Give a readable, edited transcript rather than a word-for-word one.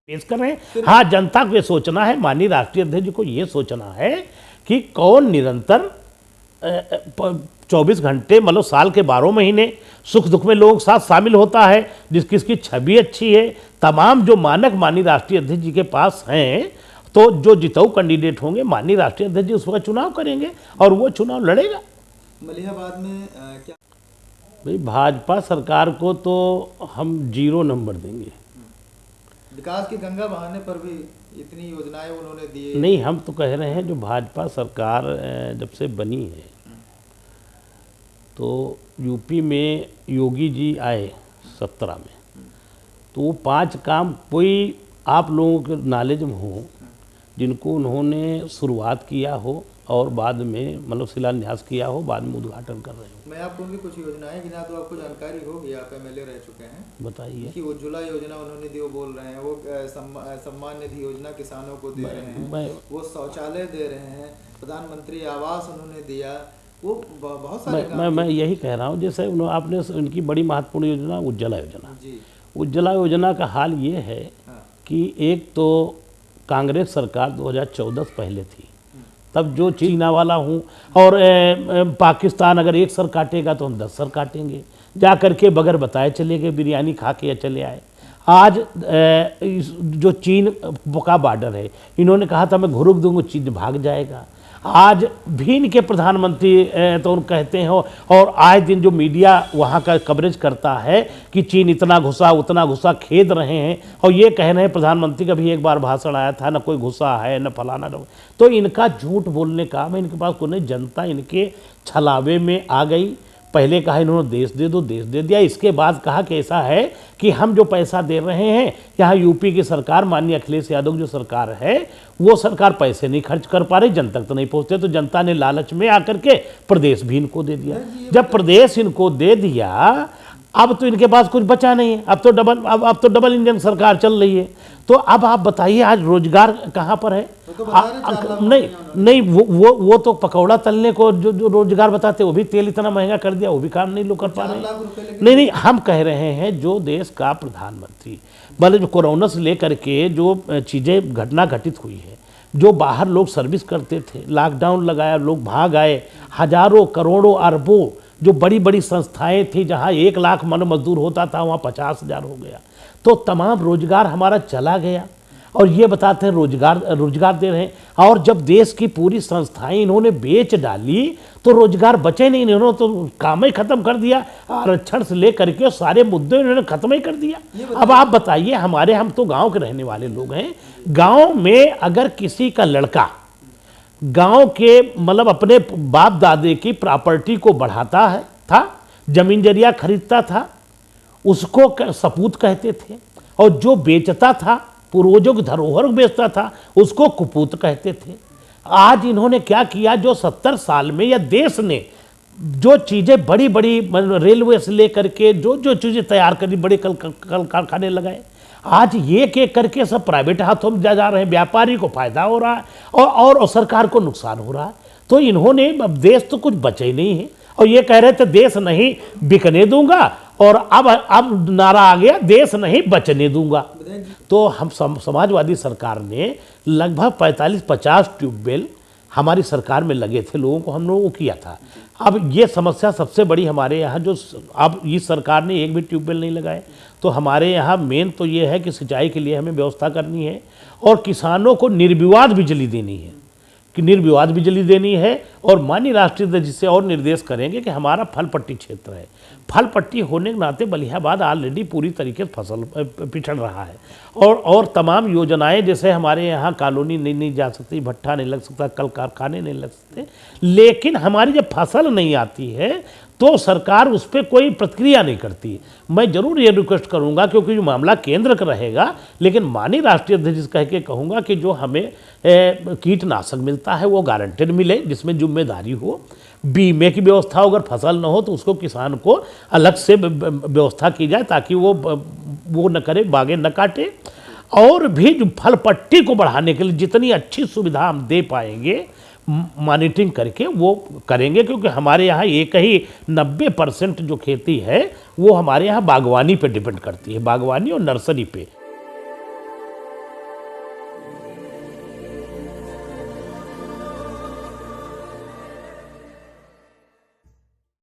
पेश कर रहे हैं। हाँ, जनता को ये सोचना है, माननीय राष्ट्रीय अध्यक्ष जी को ये सोचना है कि कौन निरंतर 24 घंटे मतलब साल के 12 महीने सुख दुख में लोगों के साथ शामिल होता है, जिसकी छवि अच्छी है। तमाम जो मानक माननीय राष्ट्रीय अध्यक्ष जी के पास हैं, तो जो जिताऊ कैंडिडेट होंगे माननीय राष्ट्रीय अध्यक्ष जी उसका चुनाव करेंगे और वो चुनाव लड़ेगा। मलिहाबाद में क्या भाई, भाजपा सरकार को तो हम 0 नंबर देंगे। विकास की गंगा बहाने पर भी इतनी योजनाएं उन्होंने दी। नहीं, हम तो कह रहे हैं जो भाजपा सरकार जब से बनी है तो यूपी में योगी जी आए 17 में, तो वो 5 काम कोई आप लोगों के नॉलेज में हो जिनको उन्होंने शुरुआत किया हो और बाद में मतलब शिलान्यास किया हो, बाद में उद्घाटन कर रहे हो। मैं आपको उनकी कुछ योजनाएं गिना तो आपको जानकारी होगी, आप एमएलए रह चुके हैं। बताइए। कि उज्ज्वला योजना उन्होंने दी, वो बोल रहे हैं, वो सम्मान निधि योजना किसानों को दे रहे हैं, वो शौचालय दे रहे हैं, प्रधानमंत्री आवास उन्होंने दिया, वो बहुत सारे मैं यही कह रहा हूँ। जैसे आपने उनकी बड़ी महत्वपूर्ण योजना उज्ज्वला योजना जी। उज्ज्वला योजना का हाल ये है कि एक तो कांग्रेस सरकार 2014 से पहले थी, तब जो चीना वाला हूँ और पाकिस्तान अगर एक सर काटेगा तो हम 10 सर काटेंगे, जा करके बगैर बताए चले गए, बिरयानी खा के चले आए। आज जो चीन का बॉर्डर है, इन्होंने कहा था मैं घुरुक दूंगा, चीन भाग जाएगा। आज भी इनके प्रधानमंत्री तो उन कहते हैं और आए दिन जो मीडिया वहाँ का कवरेज करता है कि चीन इतना घुसा उतना घुसा, खेद रहे हैं और ये कह रहे हैं प्रधानमंत्री का भी एक बार भाषण आया था, न कोई घुसा है न फलाना न। तो इनका झूठ बोलने का मैं इनके पास कोई नहीं, जनता इनके छलावे में आ गई। पहले कहा इन्होंने देश दे दो, देश दे दिया। इसके बाद कहा कि ऐसा है कि हम जो पैसा दे रहे हैं, यहाँ यूपी की सरकार माननीय अखिलेश यादव जो सरकार है वो सरकार पैसे नहीं खर्च कर पा रही, जन तक तो नहीं पहुँचते, तो जनता ने लालच में आकर के प्रदेश भी इनको दे दिया। जब प्रदेश इनको दे दिया, अब तो इनके पास कुछ बचा नहीं है। अब तो डबल इंजन सरकार चल रही है। तो अब आप बताइए आज रोजगार कहाँ पर है? नहीं, वो तो पकौड़ा तलने को जो रोजगार बताते वो भी तेल इतना महंगा कर दिया, वो भी काम नहीं लोग कर पा रहे। नहीं, हम कह रहे हैं जो देश का प्रधानमंत्री मतलब जो कोरोना से लेकर के जो चीज़ें घटना घटित हुई है, जो बाहर लोग सर्विस करते थे, लॉकडाउन लगाया, लोग भाग आए, हजारों करोड़ों अरबों जो बड़ी बड़ी संस्थाएं थी, जहां 1 लाख मजदूर होता था वहां 50,000 हो गया, तो तमाम रोजगार हमारा चला गया। और ये बताते हैं रोजगार दे रहे हैं। और जब देश की पूरी संस्थाएं इन्होंने बेच डाली तो रोजगार बचे नहीं, इन्होंने तो काम ही खत्म कर दिया। आरक्षण से लेकर के सारे मुद्दे इन्होंने खत्म ही कर दिया। अब आप बताइए, हम तो गांव के रहने वाले लोग हैं, गांव में अगर किसी का लड़का गांव के मतलब अपने बाप दादे की प्रॉपर्टी को बढ़ाता था, जमीन जरिया खरीदता था, उसको सपूत कहते थे, और जो बेचता था पूर्वजों की धरोहर बेचता था उसको कुपूत कहते थे। आज इन्होंने क्या किया, जो 70 साल में या देश ने जो चीज़ें बड़ी बड़ी रेलवे से लेकर के जो चीज़ें तैयार करी, बड़े कल कारखाने लगाए, आज एक करके सब प्राइवेट हाथों में जा रहे हैं। व्यापारी को फायदा हो रहा है और सरकार को नुकसान हो रहा है। तो इन्होंने, अब देश तो कुछ बचे ही नहीं है, और ये कह रहे थे देश नहीं बिकने दूंगा, और अब नारा आ गया देश नहीं बचने दूंगा। तो हम समाजवादी सरकार ने लगभग 45-50 ट्यूबवेल हमारी सरकार में लगे थे, लोगों को हम लोगों को किया था। अब ये समस्या सबसे बड़ी हमारे यहाँ, जो अब इस सरकार ने एक भी ट्यूबवेल नहीं लगाए, तो हमारे यहाँ मेन तो ये है कि सिंचाई के लिए हमें व्यवस्था करनी है और किसानों को निर्विवाद बिजली देनी है, और माननीय राष्ट्रीय अध्यक्ष से और निर्देश करेंगे कि हमारा फल पट्टी क्षेत्र है, फल पट्टी होने के नाते मलिहाबाद ऑलरेडी पूरी तरीके से फसल पिछड़ रहा है, और तमाम योजनाएं जैसे हमारे यहाँ कॉलोनी नहीं जा सकती, भट्ठा नहीं लग सकता, कल कारखाने नहीं लग सकते, लेकिन हमारी जब फसल नहीं आती है तो सरकार उस पर कोई प्रतिक्रिया नहीं करती। मैं जरूर ये रिक्वेस्ट करूंगा, क्योंकि जो मामला केंद्र का रहेगा, लेकिन माननीय राष्ट्रीय अध्यक्ष कह के कहूँगा कि जो हमें कीटनाशक मिलता है वो गारंटेड मिले, जिसमें जिम्मेदारी हो, बीमे की व्यवस्था हो, अगर फसल न हो तो उसको किसान को अलग से व्यवस्था की जाए ताकि वो न करे, बागें न काटे, और भी जो फल पट्टी को बढ़ाने के लिए जितनी अच्छी सुविधा हम दे पाएंगे मॉनिटरिंग करके वो करेंगे, क्योंकि हमारे यहाँ एक ही 90% जो खेती है वो हमारे यहाँ बागवानी पे डिपेंड करती है, बागवानी और नर्सरी पे।